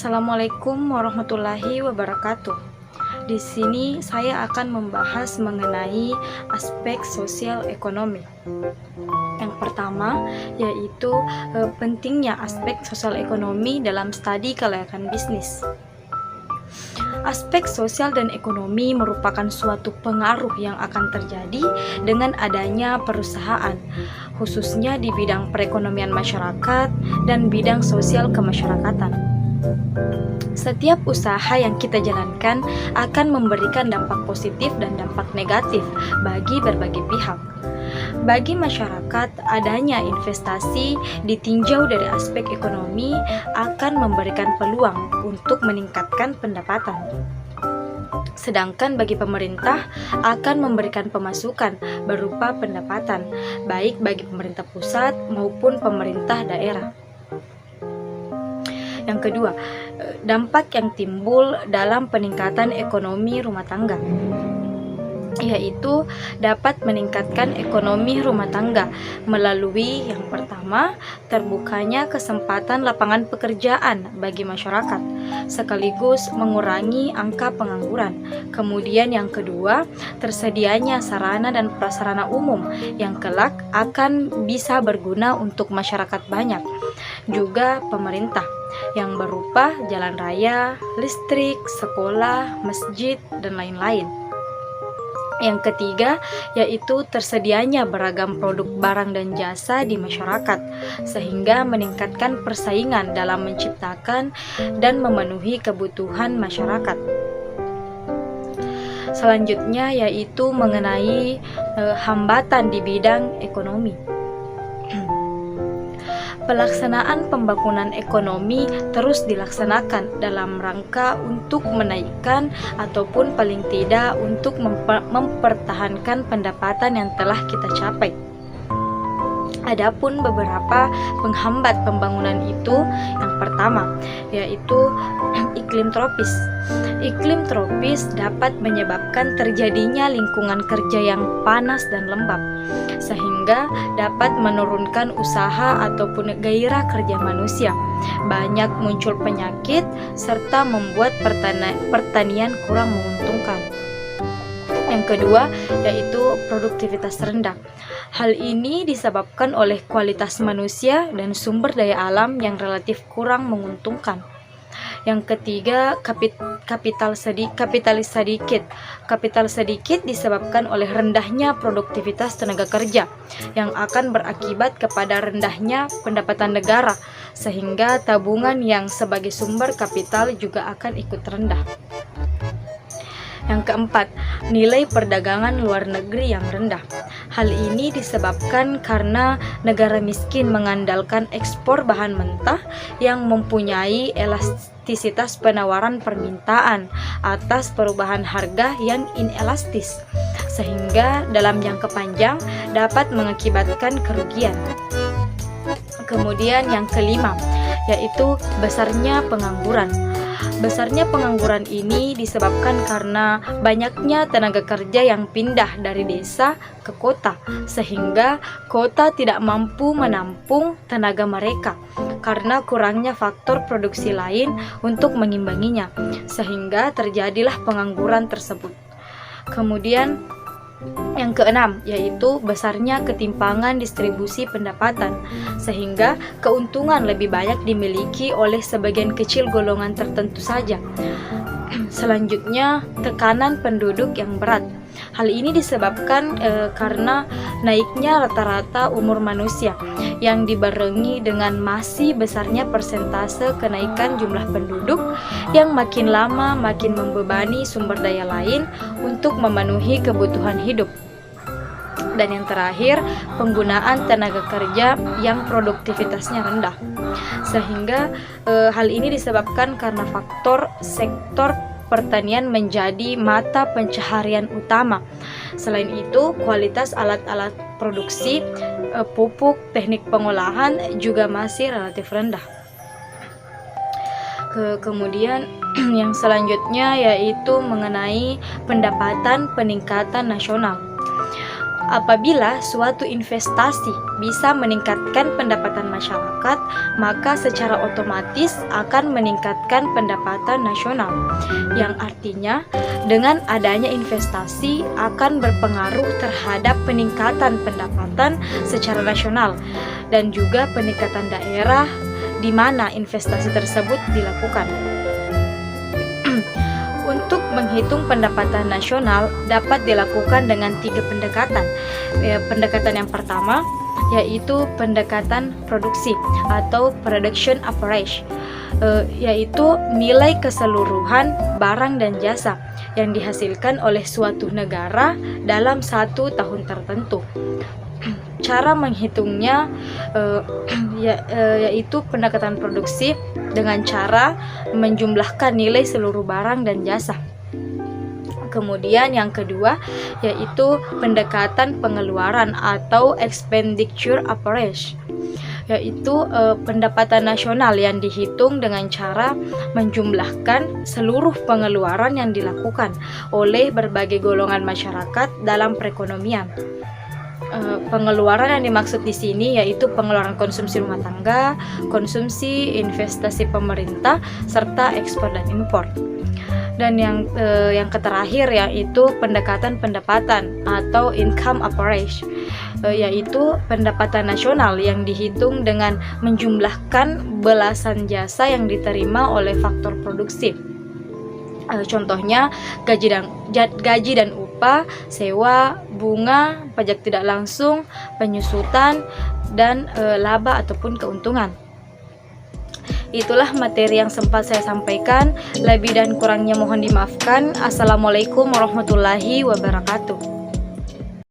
Assalamualaikum warahmatullahi wabarakatuh. Di sini saya akan membahas mengenai aspek sosial ekonomi. Yang pertama yaitu pentingnya aspek sosial ekonomi dalam studi kelayakan bisnis. Aspek sosial dan ekonomi merupakan suatu pengaruh yang akan terjadi dengan adanya perusahaan, khususnya di bidang perekonomian masyarakat dan bidang sosial kemasyarakatan. Setiap usaha yang kita jalankan akan memberikan dampak positif dan dampak negatif bagi berbagai pihak. Bagi masyarakat, adanya investasi ditinjau dari aspek ekonomi akan memberikan peluang untuk meningkatkan pendapatan. Sedangkan bagi pemerintah akan memberikan pemasukan berupa pendapatan, baik bagi pemerintah pusat maupun pemerintah daerah. Yang kedua, dampak yang timbul dalam peningkatan ekonomi rumah tangga, yaitu dapat meningkatkan ekonomi rumah tangga melalui yang pertama, terbukanya kesempatan lapangan pekerjaan bagi masyarakat, sekaligus mengurangi angka pengangguran. Kemudian yang kedua, tersedianya sarana dan prasarana umum yang kelak akan bisa berguna untuk masyarakat banyak, juga pemerintah, yang berupa jalan raya, listrik, sekolah, masjid, dan lain-lain. Yang ketiga, yaitu tersedianya beragam produk barang dan jasa di masyarakat, sehingga meningkatkan persaingan dalam menciptakan dan memenuhi kebutuhan masyarakat. Selanjutnya, yaitu mengenai hambatan di bidang ekonomi. Pelaksanaan pembangunan ekonomi terus dilaksanakan dalam rangka untuk menaikkan ataupun paling tidak untuk mempertahankan pendapatan yang telah kita capai. Adapun beberapa penghambat pembangunan itu, yang pertama yaitu iklim tropis. Iklim tropis dapat menyebabkan terjadinya lingkungan kerja yang panas dan lembab, sehingga dapat menurunkan usaha ataupun gairah kerja manusia. Banyak muncul penyakit serta membuat pertanian kurang menguntungkan. Yang kedua yaitu produktivitas rendah. Hal ini disebabkan oleh kualitas manusia dan sumber daya alam yang relatif kurang menguntungkan. Yang ketiga, kapitalis sedikit. Kapital sedikit disebabkan oleh rendahnya produktivitas tenaga kerja yang akan berakibat kepada rendahnya pendapatan negara, sehingga tabungan yang sebagai sumber kapital juga akan ikut rendah. Yang keempat, nilai perdagangan luar negeri yang rendah. Hal ini disebabkan karena negara miskin mengandalkan ekspor bahan mentah yang mempunyai elastisitas penawaran permintaan atas perubahan harga yang inelastis, sehingga dalam jangka panjang dapat mengakibatkan kerugian. Kemudian yang kelima, yaitu besarnya pengangguran. Besarnya pengangguran ini disebabkan karena banyaknya tenaga kerja yang pindah dari desa ke kota, sehingga kota tidak mampu menampung tenaga mereka karena kurangnya faktor produksi lain untuk mengimbanginya, sehingga terjadilah pengangguran tersebut. Kemudian yang keenam, yaitu besarnya ketimpangan distribusi pendapatan, sehingga keuntungan lebih banyak dimiliki oleh sebagian kecil golongan tertentu saja. Selanjutnya, tekanan penduduk yang berat. Hal ini disebabkan karena naiknya rata-rata umur manusia yang dibarengi dengan masih besarnya persentase kenaikan jumlah penduduk yang makin lama makin membebani sumber daya lain untuk memenuhi kebutuhan hidup. Dan yang terakhir, penggunaan tenaga kerja yang produktivitasnya rendah, sehingga hal ini disebabkan karena faktor sektor pertanian menjadi mata pencaharian utama. Selain itu, kualitas alat-alat produksi, pupuk, teknik pengolahan juga masih relatif rendah. Kemudian yang selanjutnya yaitu mengenai pendapatan peningkatan nasional. Apabila suatu investasi bisa meningkatkan pendapatan masyarakat, maka secara otomatis akan meningkatkan pendapatan nasional, yang artinya dengan adanya investasi akan berpengaruh terhadap peningkatan pendapatan secara nasional dan juga peningkatan daerah di mana investasi tersebut dilakukan. Untuk menghitung pendapatan nasional dapat dilakukan dengan 3 pendekatan. Pendekatan yang pertama yaitu pendekatan produksi atau production average, yaitu nilai keseluruhan barang dan jasa yang dihasilkan oleh suatu negara dalam 1 tahun tertentu. Cara menghitungnya yaitu pendekatan produksi dengan cara menjumlahkan nilai seluruh barang dan jasa. Kemudian yang kedua yaitu pendekatan pengeluaran atau expenditure average, yaitu pendapatan nasional yang dihitung dengan cara menjumlahkan seluruh pengeluaran yang dilakukan oleh berbagai golongan masyarakat dalam perekonomian. Pengeluaran yang dimaksud di sini yaitu pengeluaran konsumsi rumah tangga, konsumsi, investasi pemerintah, serta ekspor dan impor. Dan yang terakhir yaitu pendekatan pendapatan atau income average, yaitu pendapatan nasional yang dihitung dengan menjumlahkan belasan jasa yang diterima oleh faktor produksi. Contohnya gaji dan upah, sewa, bunga, pajak tidak langsung, penyusutan, dan laba ataupun keuntungan. Itulah materi yang sempat saya sampaikan. Lebih dan kurangnya mohon dimaafkan. Assalamualaikum warahmatullahi wabarakatuh.